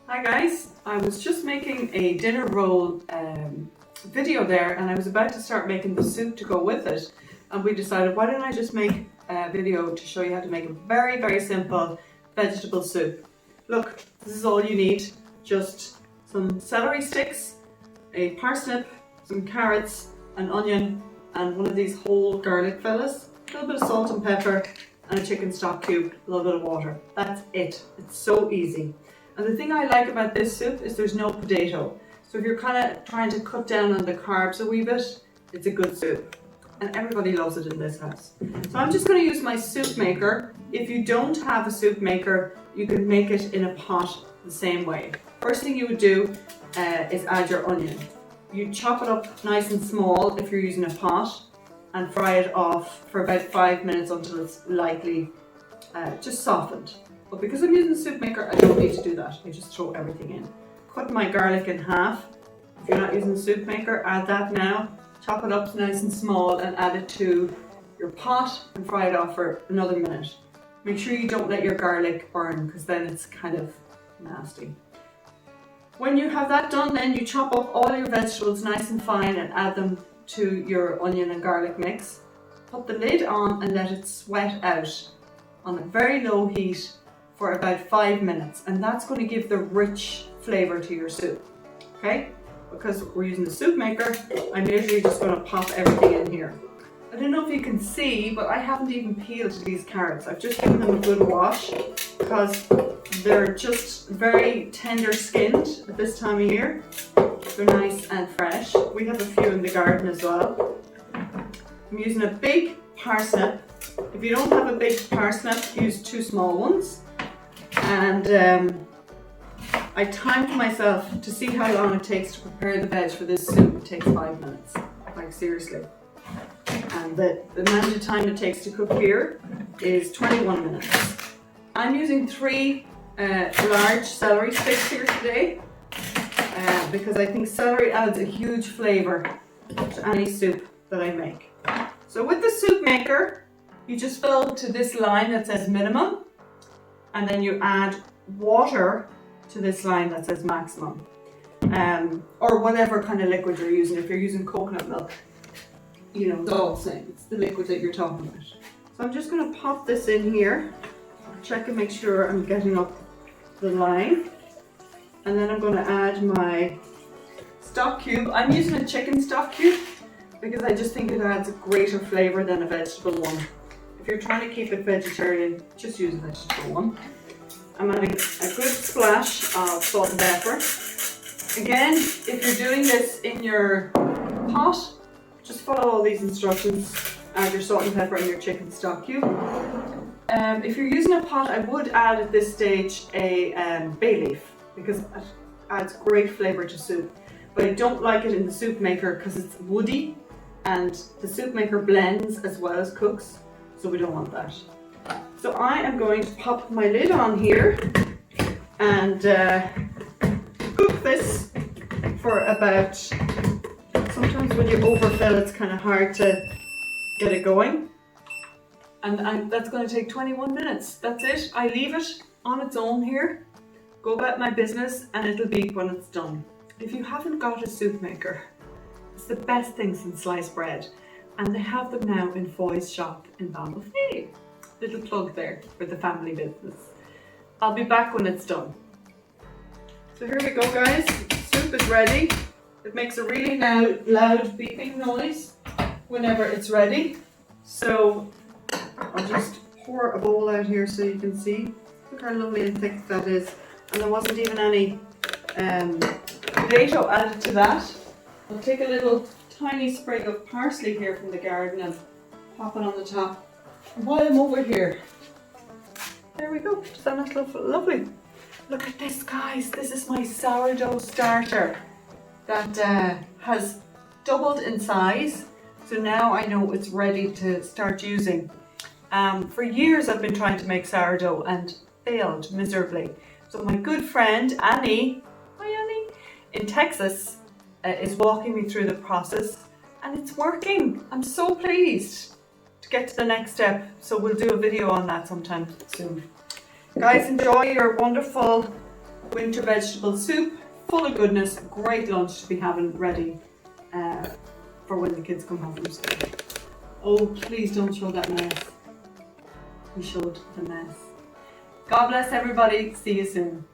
Hi guys, I was just making a dinner roll video there and I was about to start making the soup to go with it, and we decided why don't I just make a video to show you how to make a very simple vegetable soup. Look, this is all you need, just some celery sticks, a parsnip, some carrots, an onion and one of these whole garlic fellas, a little bit of salt and pepper and a chicken stock cube, a little bit of water. That's it. It's so easy. And the thing I like about this soup is there's no potato. So if you're kind of trying to cut down on the carbs a wee bit, it's a good soup. And everybody loves it in this house. So I'm just going to use my soup maker. If you don't have a soup maker, you can make it in a pot the same way. First thing you would do is add your onion. You chop it up nice and small if you're using a pot and fry it off for about 5 minutes until it's lightly just softened. But because I'm using the soup maker, I don't need to do that. I just throw everything in. Cut my garlic in half. If you're not using the soup maker, add that now. Chop it up nice and small and add it to your pot and fry it off for another minute. Make sure you don't let your garlic burn because then it's kind of nasty. When you have that done, then you chop up all your vegetables nice and fine and add them to your onion and garlic mix. Put the lid on and let it sweat out on a very low heat for about 5 minutes, and that's going to give the rich flavour to your soup. Okay? Because we're using the soup maker, I'm literally just going to pop everything in here. I don't know if you can see, but I haven't even peeled these carrots. I've just given them a good wash because they're just very tender skinned at this time of year. They're nice and fresh. We have a few in the garden as well. I'm using a big parsnip. If you don't have a big parsnip, use 2 small ones. And I timed myself to see how long it takes to prepare the veg for this soup. It takes 5 minutes, like seriously. And the amount of time it takes to cook here is 21 minutes. I'm using 3 large celery sticks here today because I think celery adds a huge flavour to any soup that I make. So with the soup maker, you just fill to this line that says minimum, and then you add water to this line that says maximum, or whatever kind of liquid you're using. If you're using coconut milk, you know, it's all the same. It's the liquid that you're talking about. So I'm just going to pop this in here, check and make sure I'm getting up the line, and then I'm going to add my stock cube. I'm using a chicken stock cube because I just think it adds a greater flavour than a vegetable one. If you're trying to keep it vegetarian, just use a vegetable one. I'm adding a good splash of salt and pepper. Again, if you're doing this in your pot, just follow all these instructions. Add your salt and pepper and your chicken stock cube. If you're using a pot, I would add at this stage a bay leaf because it adds great flavour to soup. But I don't like it in the soup maker because it's woody and the soup maker blends as well as cooks. So we don't want that. So I am going to pop my lid on here and cook this for about, sometimes when you overfill it's kind of hard to get it going. And that's going to take 21 minutes. That's it. I leave it on its own here, go about my business, and it'll beep when it's done. If you haven't got a soup maker, it's the best thing since sliced bread. And they have them now in Foy's shop in Balmafey. Little plug there for the family business. I'll be back when it's done. So here we go guys, soup is ready. It makes a really loud beeping noise whenever it's ready. So I'll just pour a bowl out here so you can see. Look how lovely and thick that is. And there wasn't even any potato added to that. I'll take a little tiny sprig of parsley here from the garden and pop it on the top. And while I'm over here, there we go. Does that not look lovely? Look at this guys, this is my sourdough starter that has doubled in size. So now I know it's ready to start using. For years I've been trying to make sourdough and failed miserably. So my good friend Annie, hi Annie, in Texas is walking me through the process and it's working. I'm so pleased to get to the next step. So we'll do a video on that sometime soon. Guys, enjoy your wonderful winter vegetable soup, full of goodness, great lunch to be having ready for when the kids come home from school. Oh, please don't show that mess. We showed the mess. God bless everybody. See you soon.